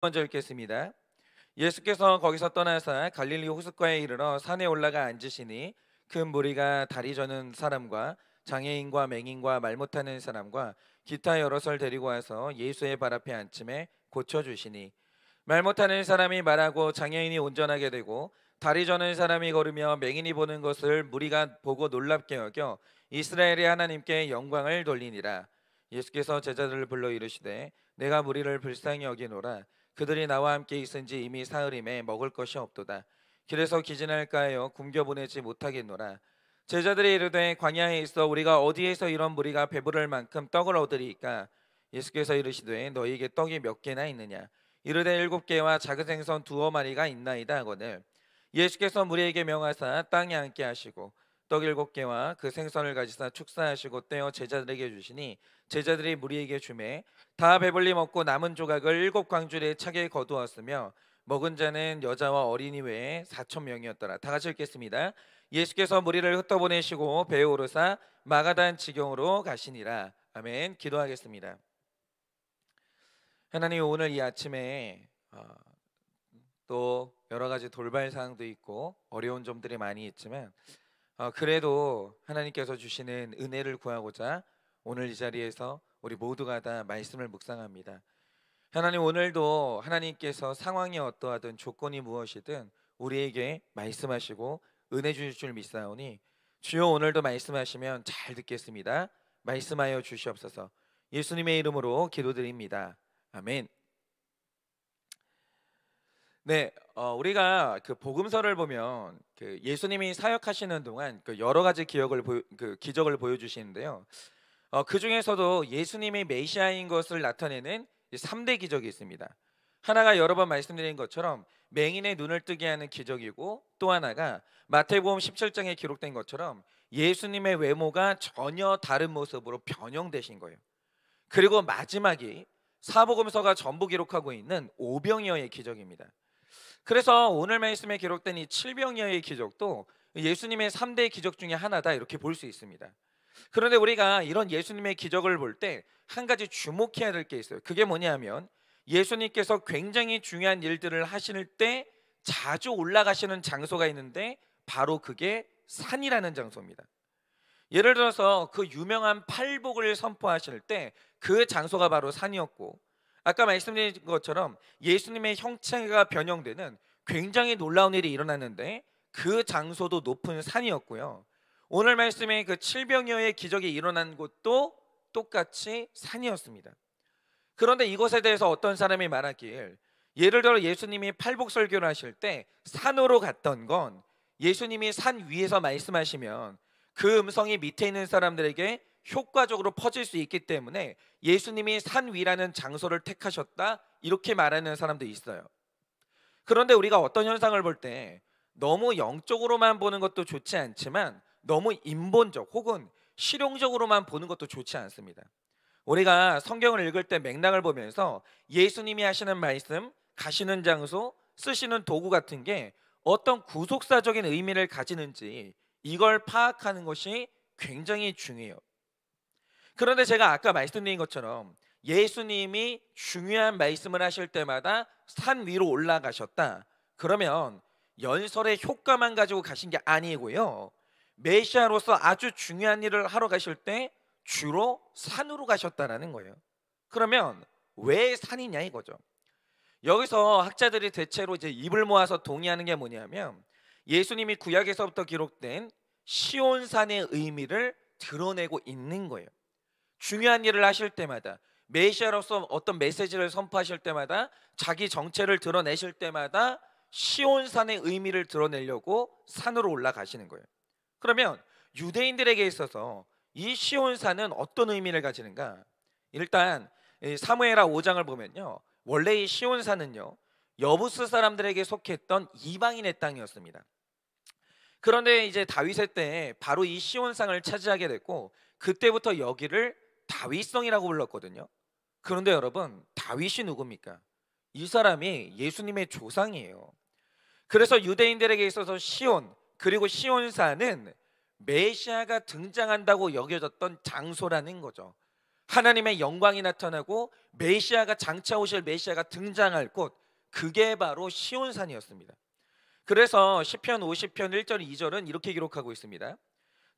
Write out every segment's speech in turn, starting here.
먼저 읽겠습니다. 예수께서 거기서 떠나사 갈릴리 호숫가에 이르러 산에 올라가 앉으시니 큰 무리가 다리 저는 사람과 장애인과 맹인과 말 못하는 사람과 기타 여럿을 데리고 와서 예수의 발 앞에 앉힘에 고쳐 주시니 말 못하는 사람이 말하고 장애인이 온전하게 되고 다리 저는 사람이 걸으며 맹인이 보는 것을 무리가 보고 놀랍게 여겨 이스라엘의 하나님께 영광을 돌리니라. 예수께서 제자들을 불러 이르시되 내가 무리를 불쌍히 여기노라. 그들이 나와 함께 있은지 이미 사흘임에 먹을 것이 없도다. 길에서 기진할까 하여 굶겨 보내지 못하겠노라. 제자들이 이르되 광야에 있어 우리가 어디에서 이런 무리가 배부를 만큼 떡을 얻으리이까. 예수께서 이르시되 너희에게 떡이 몇 개나 있느냐. 이르되 7개와 작은 생선 2어마리가 있나이다 하거늘. 예수께서 무리에게 명하사 땅에 앉게 하시고 떡 7개와 그 생선을 가지사 축사하시고 떼어 제자들에게 주시니 제자들이 무리에게 주매 다 배불리 먹고 남은 조각을 7광줄에 차게 거두었으며 먹은 자는 여자와 어린이 외에 4천 명이었더라. 다 같이 읽겠습니다. 예수께서 무리를 흩어보내시고 배에 오르사 마가단 지경으로 가시니라. 아멘. 기도하겠습니다. 하나님, 오늘 이 아침에 또 여러 가지 돌발 사항도 있고 어려운 점들이 많이 있지만 그래도 하나님께서 주시는 은혜를 구하고자 오늘 이 자리에서 우리 모두가 다 말씀을 묵상합니다. 하나님, 오늘도 하나님께서 상황이 어떠하든 조건이 무엇이든 우리에게 말씀하시고 은혜 주실 줄 믿사오니 주여 오늘도 말씀하시면 잘 듣겠습니다. 말씀하여 주시옵소서. 예수님의 이름으로 기도드립니다. 아멘. 네, 우리가 그 복음서를 보면 그 예수님이 사역하시는 동안 그 여러 가지 기적을 보여주시는데요. 그 중에서도 예수님이 메시아인 것을 나타내는 3대 기적이 있습니다. 하나가 여러 번 말씀드린 것처럼 맹인의 눈을 뜨게 하는 기적이고, 또 하나가 마태복음 17장에 기록된 것처럼 예수님의 외모가 전혀 다른 모습으로 변형되신 거예요. 그리고 마지막이 사복음서가 전부 기록하고 있는 오병이어의 기적입니다. 그래서 오늘 말씀에 기록된 이 칠병이어의 기적도 예수님의 3대 기적 중에 하나다, 이렇게 볼 수 있습니다. 그런데 우리가 이런 예수님의 기적을 볼 때 한 가지 주목해야 될 게 있어요. 그게 뭐냐면 예수님께서 굉장히 중요한 일들을 하실 때 자주 올라가시는 장소가 있는데 바로 그게 산이라는 장소입니다. 예를 들어서 그 유명한 팔복을 선포하실 때 그 장소가 바로 산이었고, 아까 말씀드린 것처럼 예수님의 형체가 변형되는 굉장히 놀라운 일이 일어났는데 그 장소도 높은 산이었고요. 오늘 말씀에 그 칠병이어의 기적이 일어난 곳도 똑같이 산이었습니다. 그런데 이것에 대해서 어떤 사람이 말하길, 예를 들어 예수님이 팔복 설교를 하실 때 산으로 갔던 건 예수님이 산 위에서 말씀하시면 그 음성이 밑에 있는 사람들에게 효과적으로 퍼질 수 있기 때문에 예수님이 산 위라는 장소를 택하셨다, 이렇게 말하는 사람도 있어요. 그런데 우리가 어떤 현상을 볼 때 너무 영적으로만 보는 것도 좋지 않지만 너무 인본적 혹은 실용적으로만 보는 것도 좋지 않습니다. 우리가 성경을 읽을 때 맥락을 보면서 예수님이 하시는 말씀, 가시는 장소, 쓰시는 도구 같은 게 어떤 구속사적인 의미를 가지는지 이걸 파악하는 것이 굉장히 중요해요. 그런데 제가 아까 말씀드린 것처럼 예수님이 중요한 말씀을 하실 때마다 산 위로 올라가셨다, 그러면 연설의 효과만 가지고 가신 게 아니고요, 메시아로서 아주 중요한 일을 하러 가실 때 주로 산으로 가셨다라는 거예요. 그러면 왜 산이냐 이거죠. 여기서 학자들이 대체로 이제 입을 모아서 동의하는 게 뭐냐면 예수님이 구약에서부터 기록된 시온산의 의미를 드러내고 있는 거예요. 중요한 일을 하실 때마다, 메시아로서 어떤 메시지를 선포하실 때마다, 자기 정체를 드러내실 때마다 시온산의 의미를 드러내려고 산으로 올라가시는 거예요. 그러면 유대인들에게 있어서 이 시온산은 어떤 의미를 가지는가? 일단 사무엘하 5장을 보면요, 원래 이 시온산은요 여부스 사람들에게 속했던 이방인의 땅이었습니다. 그런데 이제 다윗의 때 바로 이 시온산을 차지하게 됐고, 그때부터 여기를 다윗성이라고 불렀거든요. 그런데 여러분, 다윗이 누굽니까? 이 사람이 예수님의 조상이에요. 그래서 유대인들에게 있어서 시온, 그리고 시온산은 메시아가 등장한다고 여겨졌던 장소라는 거죠. 하나님의 영광이 나타나고 메시아가 장차 오실 메시아가 등장할 곳, 그게 바로 시온산이었습니다. 그래서 시편 50편 1절 2절은 이렇게 기록하고 있습니다.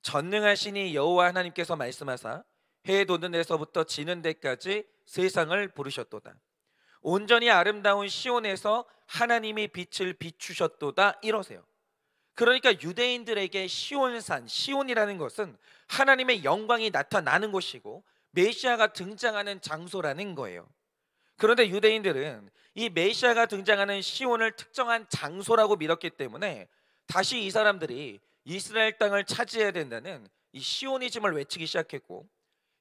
전능하시니 여호와 하나님께서 말씀하사 해 돋는 데서부터 지는 데까지 세상을 부르셨도다. 온전히 아름다운 시온에서 하나님이 빛을 비추셨도다, 이러세요. 그러니까 유대인들에게 시온산, 시온이라는 것은 하나님의 영광이 나타나는 곳이고 메시아가 등장하는 장소라는 거예요. 그런데 유대인들은 이 메시아가 등장하는 시온을 특정한 장소라고 믿었기 때문에 다시 이 사람들이 이스라엘 땅을 차지해야 된다는 이 시오니즘을 외치기 시작했고,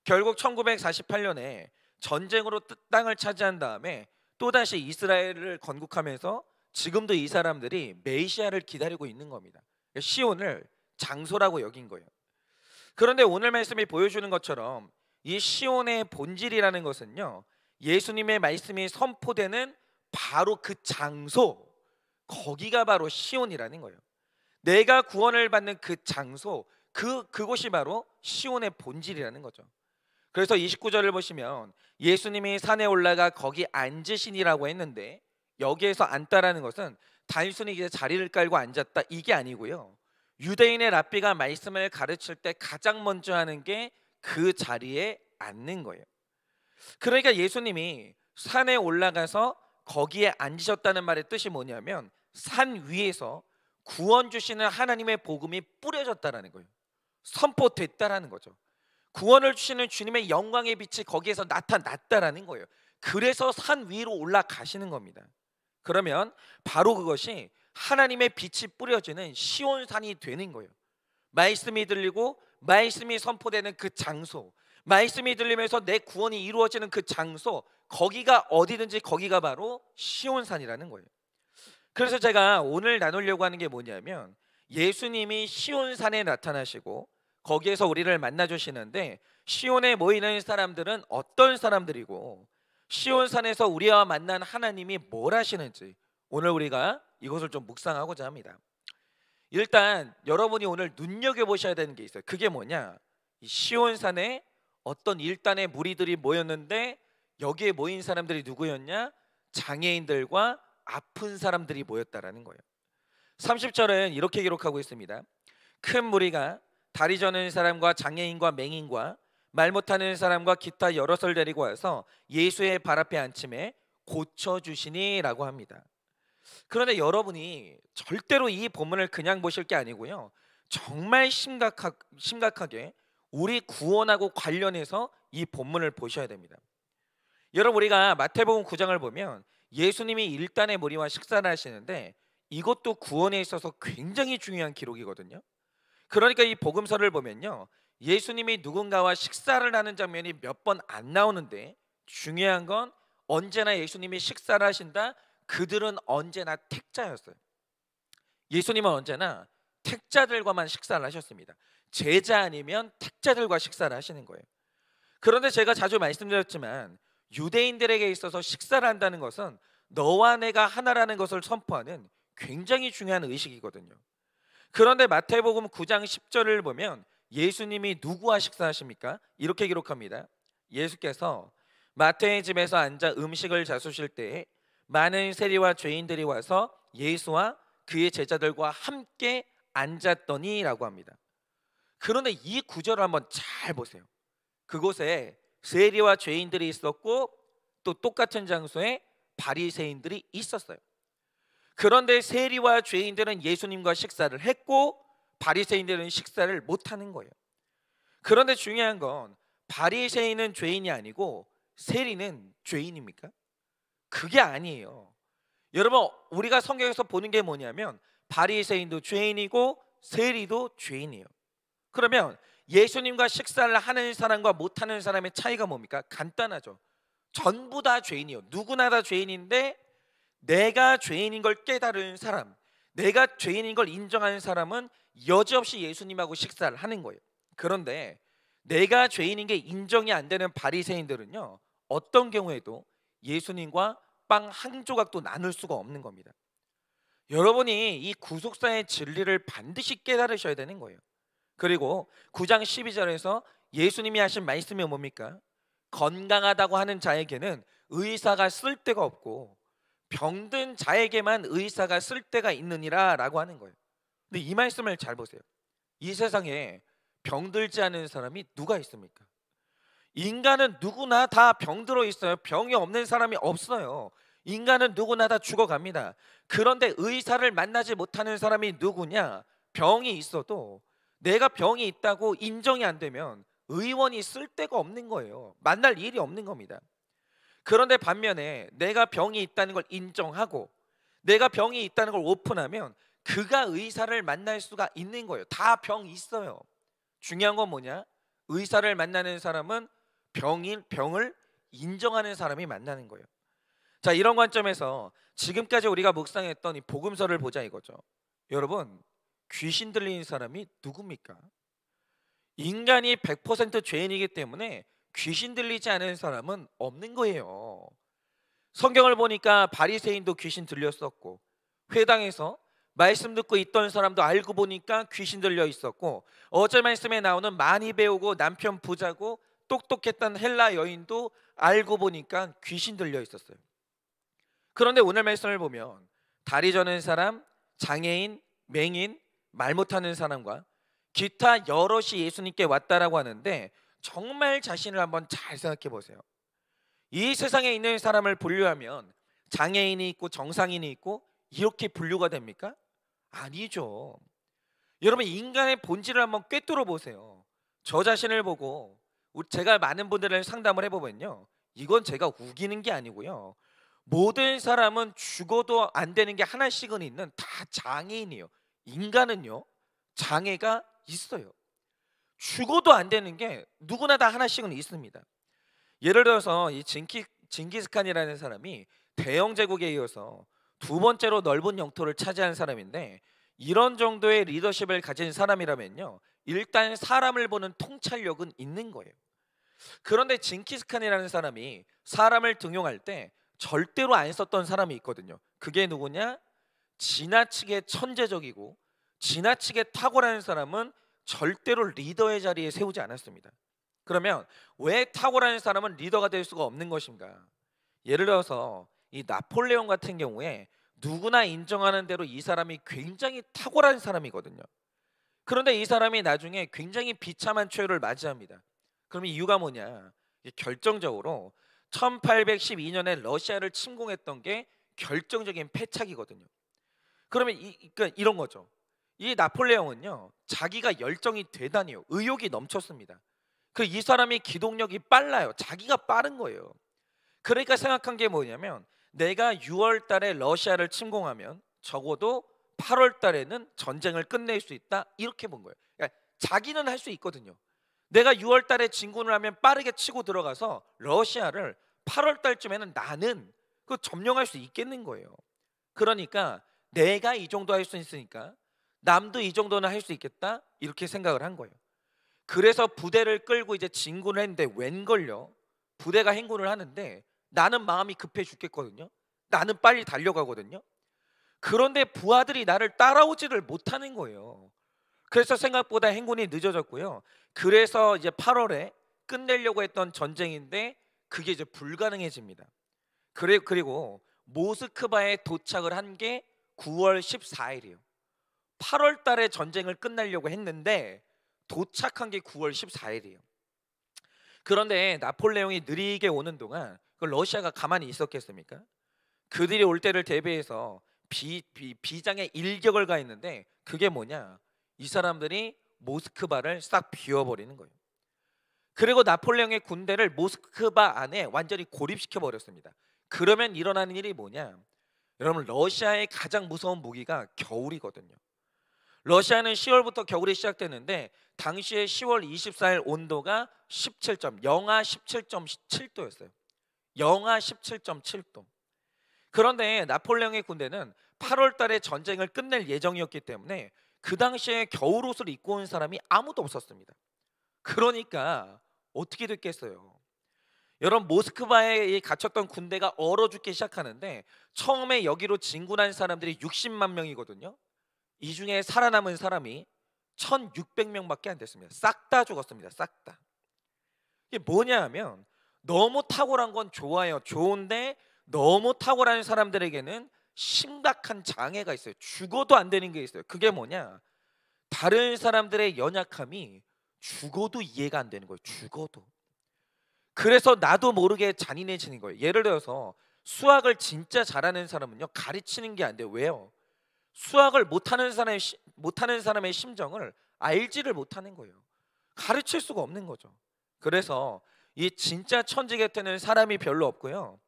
결국 1948년에 전쟁으로 땅을 차지한 다음에 또다시 이스라엘을 건국하면서 지금도 이 사람들이 메시아를 기다리고 있는 겁니다. 시온을 장소라고 여긴 거예요. 그런데 오늘 말씀이 보여주는 것처럼 이 시온의 본질이라는 것은요, 예수님의 말씀이 선포되는 바로 그 장소, 거기가 바로 시온이라는 거예요. 내가 구원을 받는 그 장소, 그곳이 바로 시온의 본질이라는 거죠. 그래서 29절을 보시면 예수님이 산에 올라가 거기 앉으시니라고 했는데, 여기에서 앉다라는 것은 단순히 이제 자리를 깔고 앉았다, 이게 아니고요, 유대인의 랍비가 말씀을 가르칠 때 가장 먼저 하는 게 그 자리에 앉는 거예요. 그러니까 예수님이 산에 올라가서 거기에 앉으셨다는 말의 뜻이 뭐냐면, 산 위에서 구원 주시는 하나님의 복음이 뿌려졌다라는 거예요. 선포됐다라는 거죠. 구원을 주시는 주님의 영광의 빛이 거기에서 나타났다라는 거예요. 그래서 산 위로 올라가시는 겁니다. 그러면 바로 그것이 하나님의 빛이 뿌려지는 시온산이 되는 거예요. 말씀이 들리고 말씀이 선포되는 그 장소, 말씀이 들리면서 내 구원이 이루어지는 그 장소, 거기가 어디든지 거기가 바로 시온산이라는 거예요. 그래서 제가 오늘 나누려고 하는 게 뭐냐면, 예수님이 시온산에 나타나시고 거기에서 우리를 만나 주시는데, 시온에 모이는 사람들은 어떤 사람들이고 시온산에서 우리와 만난 하나님이 뭘 하시는지 오늘 우리가 이것을 좀 묵상하고자 합니다. 일단 여러분이 오늘 눈여겨보셔야 되는 게 있어요. 그게 뭐냐, 이 시온산에 어떤 일단의 무리들이 모였는데, 여기에 모인 사람들이 누구였냐? 장애인들과 아픈 사람들이 모였다라는 거예요. 30절은 이렇게 기록하고 있습니다. 큰 무리가 다리 저는 사람과 장애인과 맹인과 말 못하는 사람과 기타 여럿을 데리고 와서 예수의 발 앞에 앉힘에 고쳐주시니 라고 합니다. 그런데 여러분이 절대로 이 본문을 그냥 보실 게 아니고요, 정말 심각하게 우리 구원하고 관련해서 이 본문을 보셔야 됩니다. 여러분, 우리가 마태복음 9장을 보면 예수님이 일단의 무리와 식사를 하시는데, 이것도 구원에 있어서 굉장히 중요한 기록이거든요. 그러니까 이 복음서를 보면요, 예수님이 누군가와 식사를 하는 장면이 몇 번 안 나오는데, 중요한 건 언제나 예수님이 식사를 하신다, 그들은 언제나 택자였어요. 예수님은 언제나 택자들과만 식사를 하셨습니다. 제자 아니면 택자들과 식사를 하시는 거예요. 그런데 제가 자주 말씀드렸지만 유대인들에게 있어서 식사를 한다는 것은 너와 내가 하나라는 것을 선포하는 굉장히 중요한 의식이거든요. 그런데 마태복음 9장 10절을 보면 예수님이 누구와 식사하십니까? 이렇게 기록합니다. 예수께서 마태의 집에서 앉아 음식을 잡수실 때에 많은 세리와 죄인들이 와서 예수와 그의 제자들과 함께 앉았더니 라고 합니다. 그런데 이 구절을 한번 잘 보세요. 그곳에 세리와 죄인들이 있었고 또 똑같은 장소에 바리새인들이 있었어요. 그런데 세리와 죄인들은 예수님과 식사를 했고 바리새인들은 식사를 못하는 거예요. 그런데 중요한 건 바리새인은 죄인이 아니고 세리는 죄인입니까? 그게 아니에요. 여러분, 우리가 성경에서 보는 게 뭐냐면 바리새인도 죄인이고 세리도 죄인이에요. 그러면 예수님과 식사를 하는 사람과 못하는 사람의 차이가 뭡니까? 간단하죠. 전부 다 죄인이에요. 누구나 다 죄인인데, 내가 죄인인 걸 깨달은 사람, 내가 죄인인 걸 인정하는 사람은 여지없이 예수님하고 식사를 하는 거예요. 그런데 내가 죄인인 게 인정이 안 되는 바리새인들은요, 어떤 경우에도 예수님과 빵 한 조각도 나눌 수가 없는 겁니다. 여러분이 이 구속사의 진리를 반드시 깨달으셔야 되는 거예요. 그리고 9장 12절에서 예수님이 하신 말씀이 뭡니까? 건강하다고 하는 자에게는 의사가 쓸 데가 없고 병든 자에게만 의사가 쓸 데가 있느니라라고 하는 거예요. 근데 이 말씀을 잘 보세요. 이 세상에 병들지 않은 사람이 누가 있습니까? 인간은 누구나 다 병들어 있어요. 병이 없는 사람이 없어요. 인간은 누구나 다 죽어갑니다. 그런데 의사를 만나지 못하는 사람이 누구냐? 병이 있어도 내가 병이 있다고 인정이 안 되면 의원이 쓸 데가 없는 거예요. 만날 일이 없는 겁니다. 그런데 반면에 내가 병이 있다는 걸 인정하고 내가 병이 있다는 걸 오픈하면 그가 의사를 만날 수가 있는 거예요. 다 병 있어요. 중요한 건 뭐냐? 의사를 만나는 사람은 병을 인정하는 사람이 만나는 거예요. 자, 이런 관점에서 지금까지 우리가 묵상했던 이 복음서를 보자 이거죠. 여러분, 귀신 들린 사람이 누굽니까? 인간이 100% 죄인이기 때문에 귀신 들리지 않은 사람은 없는 거예요. 성경을 보니까 바리새인도 귀신 들렸었고 회당에서 말씀 듣고 있던 사람도 알고 보니까 귀신 들려 있었고 어제 말씀에 나오는 많이 배우고 남편 부자고 똑똑했던 헬라 여인도 알고 보니까 귀신 들려 있었어요. 그런데 오늘 말씀을 보면 다리 저는 사람, 장애인, 맹인, 말 못하는 사람과 기타 여럿이 예수님께 왔다라고 하는데 정말 자신을 한번 잘 생각해 보세요. 이 세상에 있는 사람을 분류하면 장애인이 있고 정상인이 있고 이렇게 분류가 됩니까? 아니죠. 여러분, 인간의 본질을 한번 꿰뚫어 보세요. 저 자신을 보고 제가 많은 분들을 상담을 해보면요, 이건 제가 우기는 게 아니고요, 모든 사람은 죽어도 안 되는 게 하나씩은 있는 다 장애인이에요. 인간은요 장애가 있어요. 죽어도 안 되는 게 누구나 다 하나씩은 있습니다. 예를 들어서 이 징기스칸이라는 사람이 대영 제국에 이어서 두 번째로 넓은 영토를 차지한 사람인데 이런 정도의 리더십을 가진 사람이라면요, 일단 사람을 보는 통찰력은 있는 거예요. 그런데 징기스칸이라는 사람이 사람을 등용할 때 절대로 안 썼던 사람이 있거든요. 그게 누구냐? 지나치게 천재적이고 지나치게 탁월한 사람은 절대로 리더의 자리에 세우지 않았습니다. 그러면 왜 탁월한 사람은 리더가 될 수가 없는 것인가? 예를 들어서 이 나폴레옹 같은 경우에 누구나 인정하는 대로 이 사람이 굉장히 탁월한 사람이거든요. 그런데 이 사람이 나중에 굉장히 비참한 최후를 맞이합니다. 그럼 이유가 뭐냐? 결정적으로 1812년에 러시아를 침공했던 게 결정적인 패착이거든요. 그러면 그러니까 이런 거죠. 이 나폴레옹은요, 자기가 열정이 대단해요. 의욕이 넘쳤습니다. 이 사람이 기동력이 빨라요. 자기가 빠른 거예요. 그러니까 생각한 게 뭐냐면 내가 6월 달에 러시아를 침공하면 적어도 8월 달에는 전쟁을 끝낼 수 있다, 이렇게 본 거예요. 그러니까 자기는 할 수 있거든요. 내가 6월 달에 진군을 하면 빠르게 치고 들어가서 러시아를 8월 달쯤에는 나는 그 점령할 수 있겠는 거예요. 그러니까 내가 이 정도 할 수 있으니까 남도 이 정도는 할 수 있겠다, 이렇게 생각을 한 거예요. 그래서 부대를 끌고 이제 진군을 했는데 웬걸요, 부대가 행군을 하는데 나는 마음이 급해 죽겠거든요. 나는 빨리 달려가거든요. 그런데 부하들이 나를 따라오지를 못하는 거예요. 그래서 생각보다 행군이 늦어졌고요. 그래서 이제 8월에 끝내려고 했던 전쟁인데 그게 이제 불가능해집니다. 그리고 모스크바에 도착을 한 게 9월 14일이에요. 8월 달에 전쟁을 끝내려고 했는데 도착한 게 9월 14일이에요. 그런데 나폴레옹이 느리게 오는 동안 러시아가 가만히 있었겠습니까? 그들이 올 때를 대비해서 비장의 일격을 가했는데 그게 뭐냐? 이 사람들이 모스크바를 싹 비워버리는 거예요. 그리고 나폴레옹의 군대를 모스크바 안에 완전히 고립시켜 버렸습니다. 그러면 일어나는 일이 뭐냐? 여러분, 러시아의 가장 무서운 무기가 겨울이거든요. 러시아는 10월부터 겨울이 시작되는데 당시에 10월 24일 온도가 17점, 영하 17.7도였어요. 영하 17.7도. 그런데 나폴레옹의 군대는 8월 달에 전쟁을 끝낼 예정이었기 때문에 그 당시에 겨울 옷을 입고 온 사람이 아무도 없었습니다. 그러니까 어떻게 됐겠어요? 여러분, 모스크바에 갇혔던 군대가 얼어 죽기 시작하는데 처음에 여기로 진군한 사람들이 60만 명이거든요. 이 중에 살아남은 사람이 1600명밖에 안 됐습니다. 싹 다 죽었습니다. 싹 다. 이게 뭐냐 하면 너무 탁월한 건 좋아요. 좋은데 너무 탁월한 사람들에게는 심각한 장애가 있어요. 죽어도 안 되는 게 있어요. 그게 뭐냐? 다른 사람들의 연약함이 죽어도 이해가 안 되는 거예요. 죽어도. 그래서 나도 모르게 잔인해지는 거예요. 예를 들어서 수학을 진짜 잘하는 사람은요, 가르치는 게 안 돼요. 왜요? 수학을 못하는 사람의 심정을 알지를 못하는 거예요. 가르칠 수가 없는 거죠. 그래서 이 진짜 천재 곁에는 사람이 별로 없고요.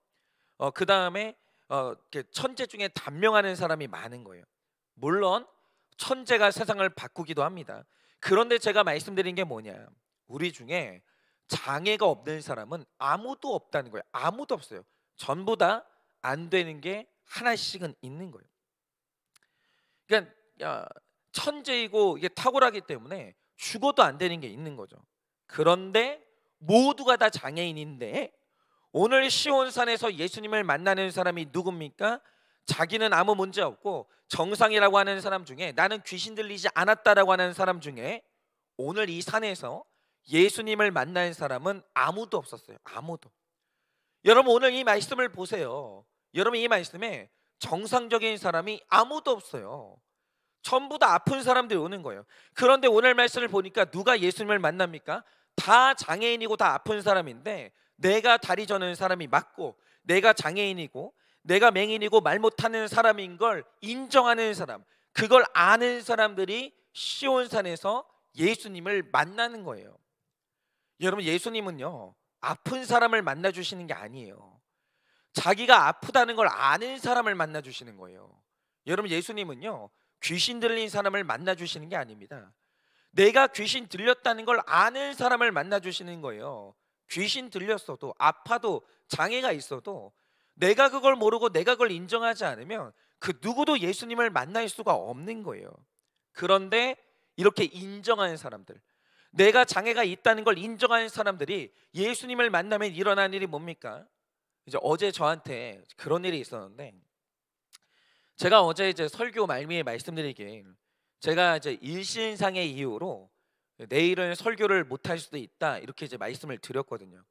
그 다음에 천재 중에 단명하는 사람이 많은 거예요. 물론 천재가 세상을 바꾸기도 합니다. 그런데 제가 말씀드린 게 뭐냐? 우리 중에 장애가 없는 사람은 아무도 없다는 거예요. 아무도 없어요. 전부 다 안 되는 게 하나씩은 있는 거예요. 그러니까 천재이고 이게 탁월하기 때문에 죽어도 안 되는 게 있는 거죠. 그런데 모두가 다 장애인인데 오늘 시온산에서 예수님을 만나는 사람이 누굽니까? 자기는 아무 문제 없고 정상이라고 하는 사람 중에, 나는 귀신 들리지 않았다라고 하는 사람 중에 오늘 이 산에서 예수님을 만난 사람은 아무도 없었어요. 아무도. 여러분 오늘 이 말씀을 보세요. 여러분 이 말씀에 정상적인 사람이 아무도 없어요. 전부 다 아픈 사람들이 오는 거예요. 그런데 오늘 말씀을 보니까 누가 예수님을 만납니까? 다 장애인이고 다 아픈 사람인데, 내가 다리 저는 사람이 맞고, 내가 장애인이고 내가 맹인이고 말 못하는 사람인 걸 인정하는 사람, 그걸 아는 사람들이 시온산에서 예수님을 만나는 거예요. 여러분 예수님은요, 아픈 사람을 만나 주시는 게 아니에요. 자기가 아프다는 걸 아는 사람을 만나 주시는 거예요. 여러분 예수님은요, 귀신 들린 사람을 만나 주시는 게 아닙니다. 내가 귀신 들렸다는 걸 아는 사람을 만나 주시는 거예요. 귀신 들렸어도 아파도 장애가 있어도 내가 그걸 모르고 내가 그걸 인정하지 않으면 그 누구도 예수님을 만날 수가 없는 거예요. 그런데 이렇게 인정하는 사람들, 내가 장애가 있다는 걸 인정하는 사람들이 예수님을 만나면 일어나는 일이 뭡니까? 이제 어제 저한테 그런 일이 있었는데, 제가 어제 이제 설교 말미에 말씀드리길, 제가 이제 일신상의 이유로 내일은 설교를 못 할 수도 있다 이렇게 이제 말씀을 드렸거든요.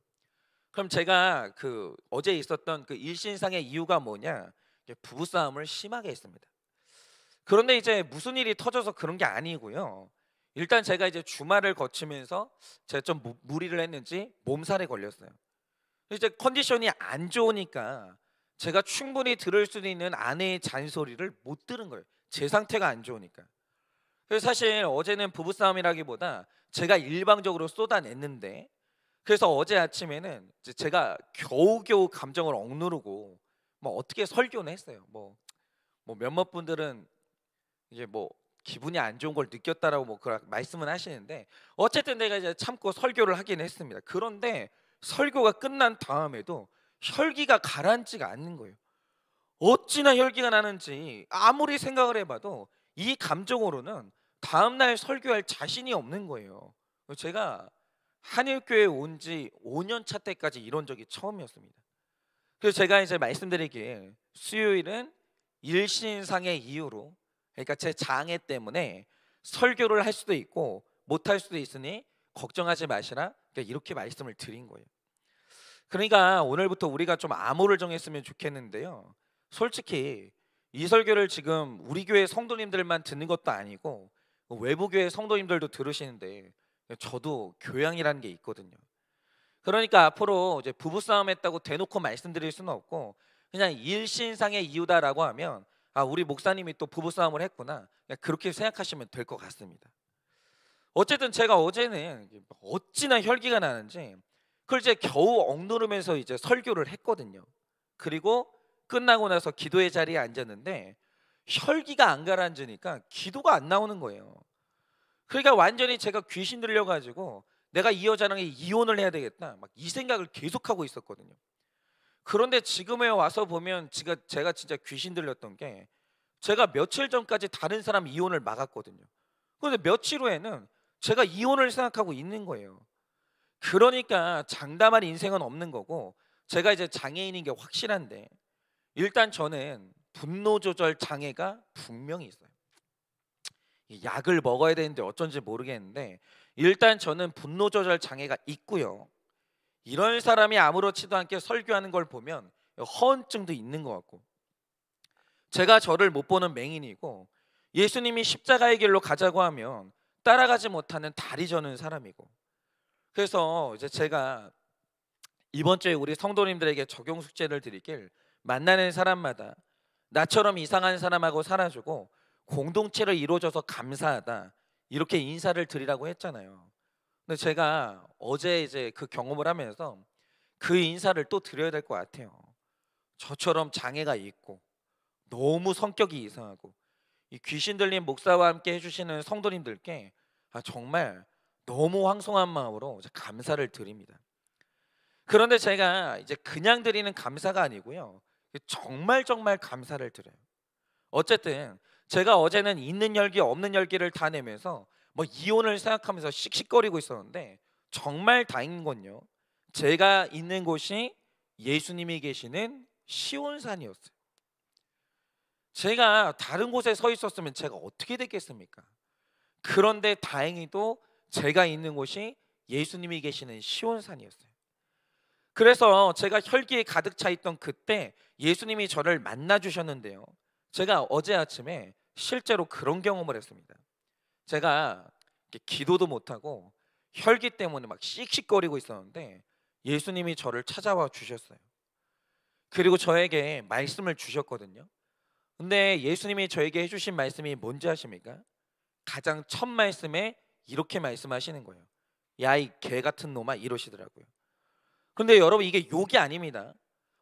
그럼 제가 그 어제 있었던 그 일신상의 이유가 뭐냐? 부부싸움을 심하게 했습니다. 그런데 이제 무슨 일이 터져서 그런 게 아니고요. 일단 제가 이제 주말을 거치면서 제가 좀 무리를 했는지 몸살에 걸렸어요. 이제 컨디션이 안 좋으니까 제가 충분히 들을 수 있는 아내의 잔소리를 못 들은 거예요. 제 상태가 안 좋으니까. 그래서 사실 어제는 부부싸움이라기보다 제가 일방적으로 쏟아냈는데, 그래서 어제 아침에는 이제 제가 겨우겨우 감정을 억누르고 뭐 어떻게 설교는 했어요. 뭐 몇몇 분들은 이게 뭐 기분이 안 좋은 걸 느꼈다라고 뭐 그런 말씀은 하시는데, 어쨌든 내가 이제 참고 설교를 하긴 했습니다. 그런데 설교가 끝난 다음에도 혈기가 가라앉지가 않는 거예요. 어찌나 혈기가 나는지 아무리 생각을 해봐도 이 감정으로는 다음날 설교할 자신이 없는 거예요. 제가 한일교회 온 지 5년 차 때까지 이런 적이 처음이었습니다. 그래서 제가 이제 말씀드리길, 수요일은 일신상의 이유로, 그러니까 제 장애 때문에 설교를 할 수도 있고 못 할 수도 있으니 걱정하지 마시라, 그러니까 이렇게 말씀을 드린 거예요. 그러니까 오늘부터 우리가 좀 암호를 정했으면 좋겠는데요. 솔직히 이 설교를 지금 우리 교회 성도님들만 듣는 것도 아니고 외부 교회 성도님들도 들으시는데, 저도 교양이라는 게 있거든요. 그러니까 앞으로 이제 부부싸움 했다고 대놓고 말씀드릴 수는 없고, 그냥 일신상의 이유다라고 하면 우리 목사님이 또 부부싸움을 했구나, 그냥 그렇게 생각하시면 될 것 같습니다. 어쨌든 제가 어제는 어찌나 혈기가 나는지 그걸 이제 겨우 억누르면서 이제 설교를 했거든요. 그리고 끝나고 나서 기도의 자리에 앉았는데 혈기가 안 가라앉으니까 기도가 안 나오는 거예요. 그러니까 완전히 제가 귀신 들려가지고 내가 이 여자랑 이혼을 해야 되겠다, 막 이 생각을 계속하고 있었거든요. 그런데 지금에 와서 보면 제가 진짜 귀신 들렸던 게, 제가 며칠 전까지 다른 사람 이혼을 막았거든요. 그런데 며칠 후에는 제가 이혼을 생각하고 있는 거예요. 그러니까 장담할 인생은 없는 거고, 제가 이제 장애인인 게 확실한데, 일단 저는 분노 조절 장애가 분명히 있어요. 이 약을 먹어야 되는데 어쩐지 모르겠는데 일단 저는 분노 조절 장애가 있고요. 이런 사람이 아무렇지도 않게 설교하는 걸 보면 허언증도 있는 것 같고, 제가 저를 못 보는 맹인이고, 예수님이 십자가의 길로 가자고 하면 따라가지 못하는 다리 저는 사람이고, 그래서 이제 제가 이번 주에 우리 성도님들에게 적용 숙제를 드리길, 만나는 사람마다 나처럼 이상한 사람하고 살아주고 공동체를 이루어줘서 감사하다, 이렇게 인사를 드리라고 했잖아요. 근데 제가 어제 이제 그 경험을 하면서 그 인사를 또 드려야 될 것 같아요. 저처럼 장애가 있고 너무 성격이 이상하고 이 귀신 들린 목사와 함께 해주시는 성도님들께 정말 너무 황송한 마음으로 감사를 드립니다. 그런데 제가 이제 그냥 드리는 감사가 아니고요, 정말 정말 감사를 드려요. 어쨌든 제가 어제는 있는 열기 없는 열기를 다 내면서 뭐 이혼을 생각하면서 씩씩거리고 있었는데, 정말 다행인 건요, 제가 있는 곳이 예수님이 계시는 시온산이었어요. 제가 다른 곳에 서 있었으면 제가 어떻게 됐겠습니까? 그런데 다행히도 제가 있는 곳이 예수님이 계시는 시온산이었어요. 그래서 제가 혈기에 가득 차 있던 그때 예수님이 저를 만나 주셨는데요, 제가 어제 아침에 실제로 그런 경험을 했습니다. 제가 기도도 못하고 혈기 때문에 막 씩씩거리고 있었는데 예수님이 저를 찾아와 주셨어요. 그리고 저에게 말씀을 주셨거든요. 근데 예수님이 저에게 해주신 말씀이 뭔지 아십니까? 가장 첫 말씀에 이렇게 말씀하시는 거예요. 야, 이 개 같은 놈아, 이러시더라고요. 근데 여러분, 이게 욕이 아닙니다.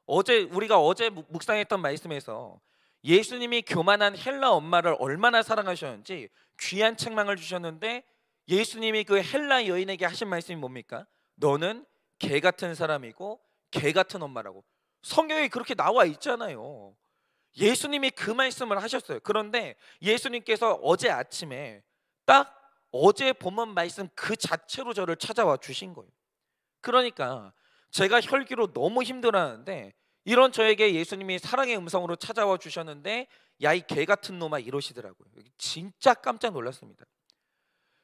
우리가 어제 묵상했던 말씀에서 예수님이 교만한 헬라 엄마를 얼마나 사랑하셨는지 귀한 책망을 주셨는데, 예수님이 그 헬라 여인에게 하신 말씀이 뭡니까? 너는 개 같은 사람이고 개 같은 엄마라고. 성경에 그렇게 나와 있잖아요. 예수님이 그 말씀을 하셨어요. 그런데 예수님께서 어제 아침에 딱 어제 본문 말씀 그 자체로 저를 찾아와 주신 거예요. 그러니까 제가 혈기로 너무 힘들어하는데 이런 저에게 예수님이 사랑의 음성으로 찾아와 주셨는데, 야, 이 개 같은 놈아, 이러시더라고요. 진짜 깜짝 놀랐습니다.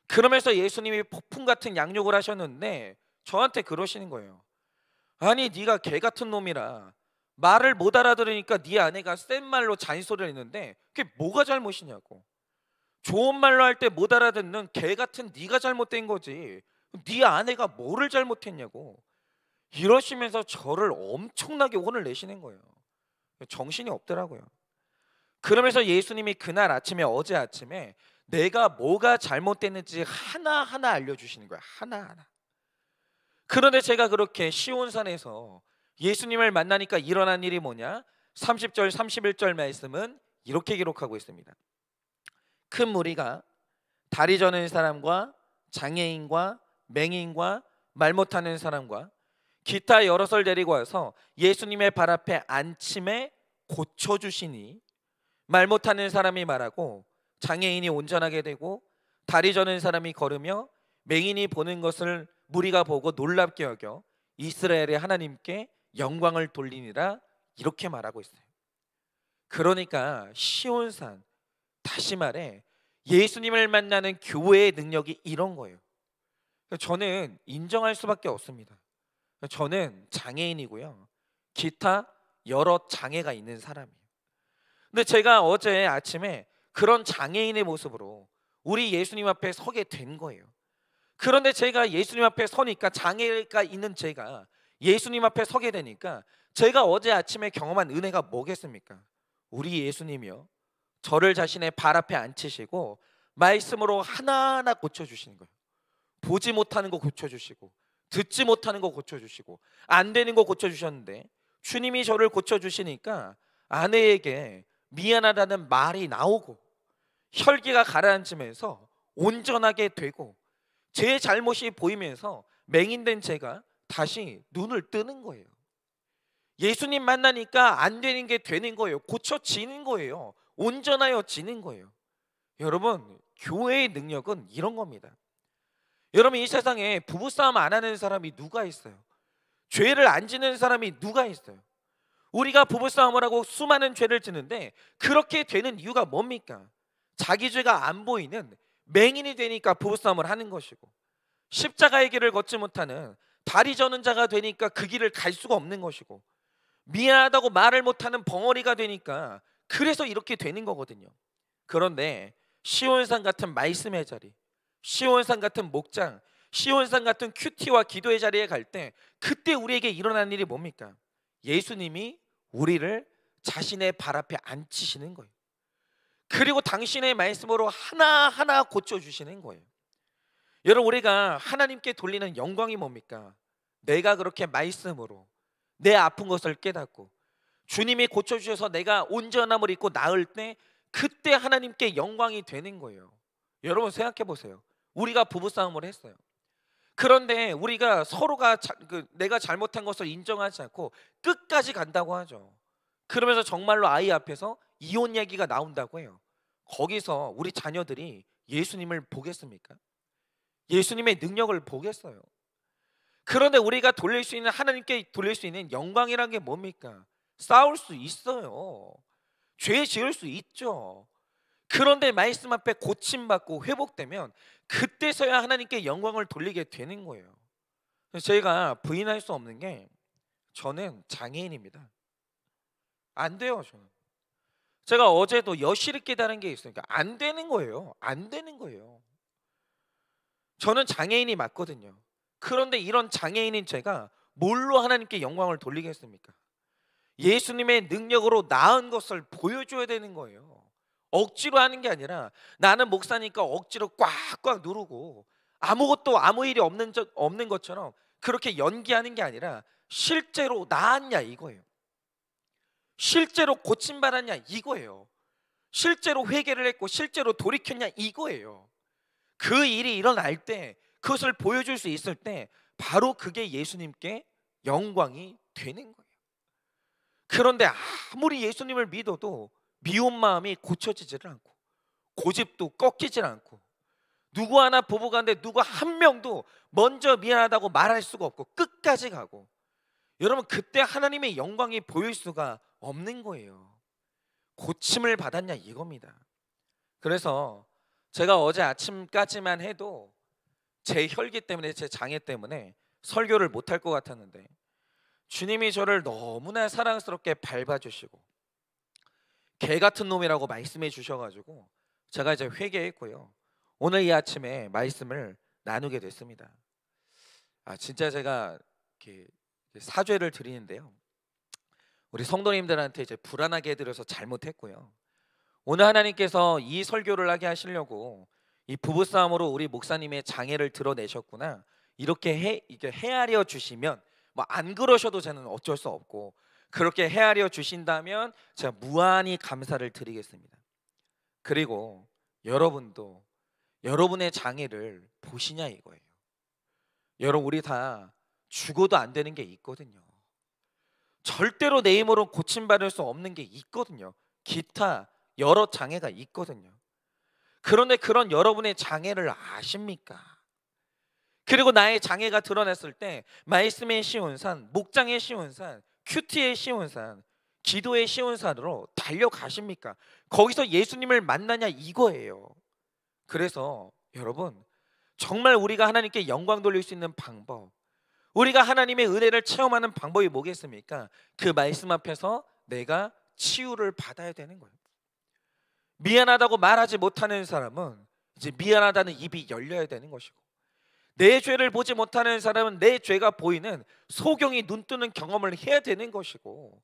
그러면서 예수님이 폭풍 같은 양욕을 하셨는데 저한테 그러시는 거예요. 아니, 네가 개 같은 놈이라 말을 못 알아들으니까 네 아내가 센 말로 잔소리를 했는데 그게 뭐가 잘못이냐고. 좋은 말로 할 때 못 알아듣는 개 같은 네가 잘못된 거지, 네 아내가 뭐를 잘못했냐고 이러시면서 저를 엄청나게 혼을 내시는 거예요. 정신이 없더라고요. 그러면서 예수님이 그날 아침에, 어제 아침에 내가 뭐가 잘못됐는지 하나하나 알려주시는 거예요. 하나하나. 그런데 제가 그렇게 시온산에서 예수님을 만나니까 일어난 일이 뭐냐? 30절 31절 말씀은 이렇게 기록하고 있습니다. 큰 무리가 다리 저는 사람과 장애인과 맹인과 말 못하는 사람과 기타 여럿을 데리고 와서 예수님의 발 앞에 앉힘에 고쳐주시니, 말 못하는 사람이 말하고 장애인이 온전하게 되고 다리 저는 사람이 걸으며 맹인이 보는 것을 무리가 보고 놀랍게 여겨 이스라엘의 하나님께 영광을 돌리니라, 이렇게 말하고 있어요. 그러니까 시온산, 다시 말해 예수님을 만나는 교회의 능력이 이런 거예요. 저는 인정할 수밖에 없습니다. 저는 장애인이고요, 기타 여러 장애가 있는 사람이에요. 근데 제가 어제 아침에 그런 장애인의 모습으로 우리 예수님 앞에 서게 된 거예요. 그런데 제가 예수님 앞에 서니까, 장애가 있는 제가 예수님 앞에 서게 되니까 제가 어제 아침에 경험한 은혜가 뭐겠습니까? 우리 예수님이요, 저를 자신의 발 앞에 앉히시고 말씀으로 하나하나 고쳐주시는 거예요. 보지 못하는 거 고쳐주시고, 듣지 못하는 거 고쳐주시고, 안 되는 거 고쳐주셨는데, 주님이 저를 고쳐주시니까 아내에게 미안하다는 말이 나오고 혈기가 가라앉으면서 온전하게 되고 제 잘못이 보이면서 맹인된 제가 다시 눈을 뜨는 거예요. 예수님 만나니까 안 되는 게 되는 거예요. 고쳐지는 거예요. 온전하여지는 거예요. 여러분, 교회의 능력은 이런 겁니다. 여러분, 이 세상에 부부싸움 안 하는 사람이 누가 있어요? 죄를 안 지는 사람이 누가 있어요? 우리가 부부싸움을 하고 수많은 죄를 지는데 그렇게 되는 이유가 뭡니까? 자기 죄가 안 보이는 맹인이 되니까 부부싸움을 하는 것이고, 십자가의 길을 걷지 못하는 다리 저는 자가 되니까 그 길을 갈 수가 없는 것이고, 미안하다고 말을 못하는 벙어리가 되니까 그래서 이렇게 되는 거거든요. 그런데 시온산 같은 말씀의 자리, 시온산 같은 목장, 시온산 같은 큐티와 기도의 자리에 갈 때 그때 우리에게 일어나는 일이 뭡니까? 예수님이 우리를 자신의 발 앞에 앉히시는 거예요. 그리고 당신의 말씀으로 하나하나 고쳐주시는 거예요. 여러분, 우리가 하나님께 돌리는 영광이 뭡니까? 내가 그렇게 말씀으로 내 아픈 것을 깨닫고 주님이 고쳐주셔서 내가 온전함을 입고 나을 때 그때 하나님께 영광이 되는 거예요. 여러분 생각해 보세요. 우리가 부부싸움을 했어요. 그런데 우리가 서로가 내가 잘못한 것을 인정하지 않고 끝까지 간다고 하죠. 그러면서 정말로 아이 앞에서 이혼 얘기가 나온다고 해요. 거기서 우리 자녀들이 예수님을 보겠습니까? 예수님의 능력을 보겠어요? 그런데 우리가 돌릴 수 있는, 하나님께 돌릴 수 있는 영광이란 게 뭡니까? 싸울 수 있어요. 죄 지을 수 있죠. 그런데 말씀 앞에 고침받고 회복되면 그때서야 하나님께 영광을 돌리게 되는 거예요. 그래서 제가 부인할 수 없는 게, 저는 장애인입니다. 안 돼요. 저는. 제가 어제도 여실히 깨달은 게 있으니까 안 되는 거예요. 안 되는 거예요. 저는 장애인이 맞거든요. 그런데 이런 장애인인 제가 뭘로 하나님께 영광을 돌리겠습니까? 예수님의 능력으로 나은 것을 보여줘야 되는 거예요. 억지로 하는 게 아니라, 나는 목사니까 억지로 꽉꽉 누르고 아무것도 아무 일이 없는 것처럼 그렇게 연기하는 게 아니라, 실제로 나았냐 이거예요. 실제로 고침받았냐 이거예요. 실제로 회개를 했고 실제로 돌이켰냐 이거예요. 그 일이 일어날 때, 그것을 보여줄 수 있을 때 바로 그게 예수님께 영광이 되는 거예요. 그런데 아무리 예수님을 믿어도 미운 마음이 고쳐지지를 않고 고집도 꺾이질 않고, 누구 하나 부부간데 누구 한 명도 먼저 미안하다고 말할 수가 없고 끝까지 가고, 여러분 그때 하나님의 영광이 보일 수가 없는 거예요. 고침을 받았냐 이겁니다. 그래서 제가 어제 아침까지만 해도 제 혈기 때문에, 제 장애 때문에 설교를 못할 것 같았는데, 주님이 저를 너무나 사랑스럽게 밟아주시고 개 같은 놈이라고 말씀해 주셔가지고 제가 이제 회개했고요. 오늘 이 아침에 말씀을 나누게 됐습니다. 진짜 제가 이렇게 사죄를 드리는데요, 우리 성도님들한테 이제 불안하게 해드려서 잘못했고요. 오늘 하나님께서 이 설교를 하게 하시려고 이 부부싸움으로 우리 목사님의 장애를 드러내셨구나, 이렇게 헤아려 주시면, 뭐 안 그러셔도 저는 어쩔 수 없고, 그렇게 헤아려 주신다면 제가 무한히 감사를 드리겠습니다. 그리고 여러분도 여러분의 장애를 보시냐 이거예요. 여러분, 우리 다 죽어도 안 되는 게 있거든요. 절대로 내 힘으로 고침받을 수 없는 게 있거든요. 기타 여러 장애가 있거든요. 그런데 그런 여러분의 장애를 아십니까? 그리고 나의 장애가 드러났을 때 말씀의 시온산, 목장의 시온산, 큐티의 시온산, 기도의 시온산으로 달려가십니까? 거기서 예수님을 만나냐 이거예요. 그래서 여러분, 정말 우리가 하나님께 영광 돌릴 수 있는 방법, 우리가 하나님의 은혜를 체험하는 방법이 뭐겠습니까? 그 말씀 앞에서 내가 치유를 받아야 되는 거예요. 미안하다고 말하지 못하는 사람은 이제 미안하다는 입이 열려야 되는 것이고, 내 죄를 보지 못하는 사람은 내 죄가 보이는 소경이 눈 뜨는 경험을 해야 되는 것이고,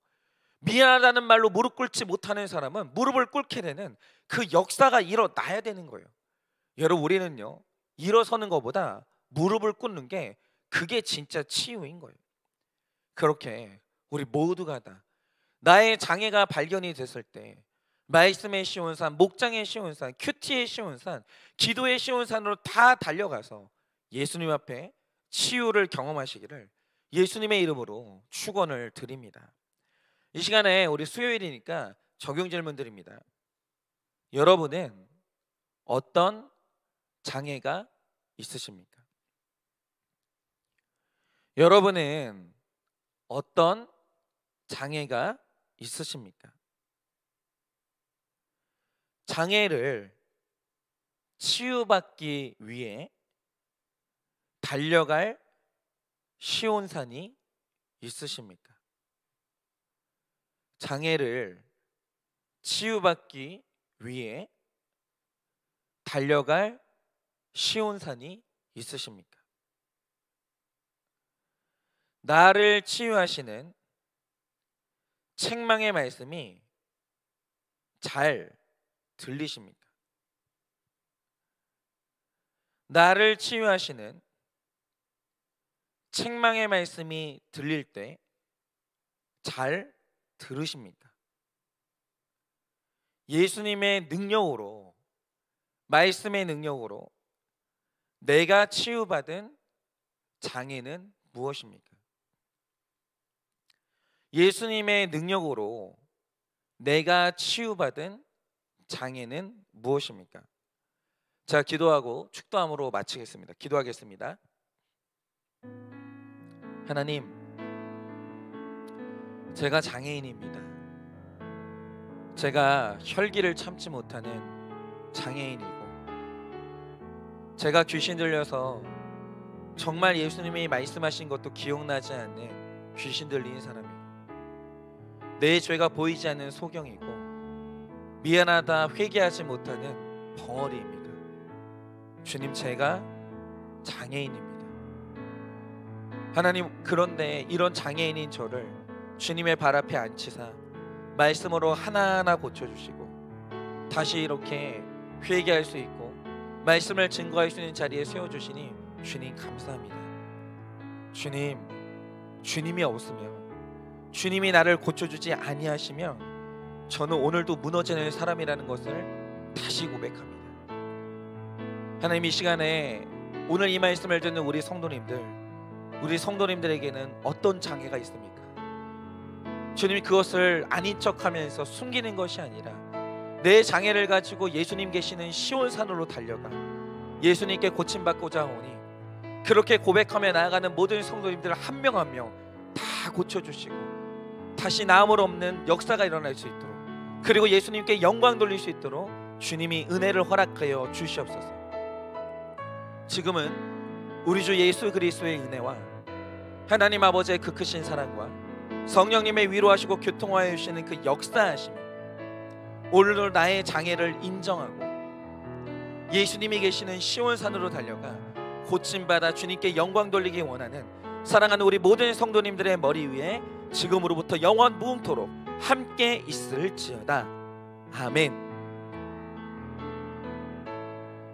미안하다는 말로 무릎 꿇지 못하는 사람은 무릎을 꿇게 되는 그 역사가 일어나야 되는 거예요. 여러분, 우리는요, 일어서는 것보다 무릎을 꿇는 게 그게 진짜 치유인 거예요. 그렇게 우리 모두가 다 나의 장애가 발견이 됐을 때 말씀의 시온산, 목장의 시온산, 큐티의 시온산, 기도의 시온산으로 다 달려가서 예수님 앞에 치유를 경험하시기를 예수님의 이름으로 축원을 드립니다. 이 시간에 우리 수요일이니까 적용 질문 드립니다. 여러분은 어떤 장애가 있으십니까? 여러분은 어떤 장애가 있으십니까? 장애를 치유받기 위해 달려갈 시온산이 있으십니까? 장애를 치유받기 위해 달려갈 시온산이 있으십니까? 나를 치유하시는 책망의 말씀이 잘 들리십니까? 나를 치유하시는 책망의 말씀이 들릴 때 잘 들으십니까? 예수님의 능력으로, 말씀의 능력으로 내가 치유받은 장애는 무엇입니까? 예수님의 능력으로 내가 치유받은 장애는 무엇입니까? 자, 기도하고 축도함으로 마치겠습니다. 기도하겠습니다. 하나님, 제가 장애인입니다. 제가 혈기를 참지 못하는 장애인이고, 제가 귀신 들려서 정말 예수님이 말씀하신 것도 기억나지 않는 귀신 들린 사람이고, 내 죄가 보이지 않는 소경이고, 미안하다 회개하지 못하는 벙어리입니다. 주님, 제가 장애인입니다. 하나님, 그런데 이런 장애인인 저를 주님의 발 앞에 앉히사 말씀으로 하나하나 고쳐주시고 다시 이렇게 회개할 수 있고 말씀을 증거할 수 있는 자리에 세워주시니 주님 감사합니다. 주님, 주님이 없으면, 주님이 나를 고쳐주지 아니하시면 저는 오늘도 무너지는 사람이라는 것을 다시 고백합니다. 하나님, 이 시간에 오늘 이 말씀을 듣는 우리 성도님들에게는 어떤 장애가 있습니까? 주님이 그것을 아닌 척하면서 숨기는 것이 아니라 내 장애를 가지고 예수님 계시는 시온산으로 달려가 예수님께 고침받고자 하오니, 그렇게 고백하며 나아가는 모든 성도님들 한 명 한 명 다 고쳐주시고 다시 나음을 없는 역사가 일어날 수 있도록, 그리고 예수님께 영광 돌릴 수 있도록 주님이 은혜를 허락하여 주시옵소서. 지금은 우리 주 예수 그리스도의 은혜와 하나님 아버지의 그 크신 사랑과 성령님의 위로하시고 교통하여 주시는 그 역사하심이 오늘도 나의 장애를 인정하고 예수님이 계시는 시온산으로 달려가 고침받아 주님께 영광 돌리기 원하는 사랑하는 우리 모든 성도님들의 머리 위에 지금으로부터 영원 무궁토록 함께 있을지어다. 아멘.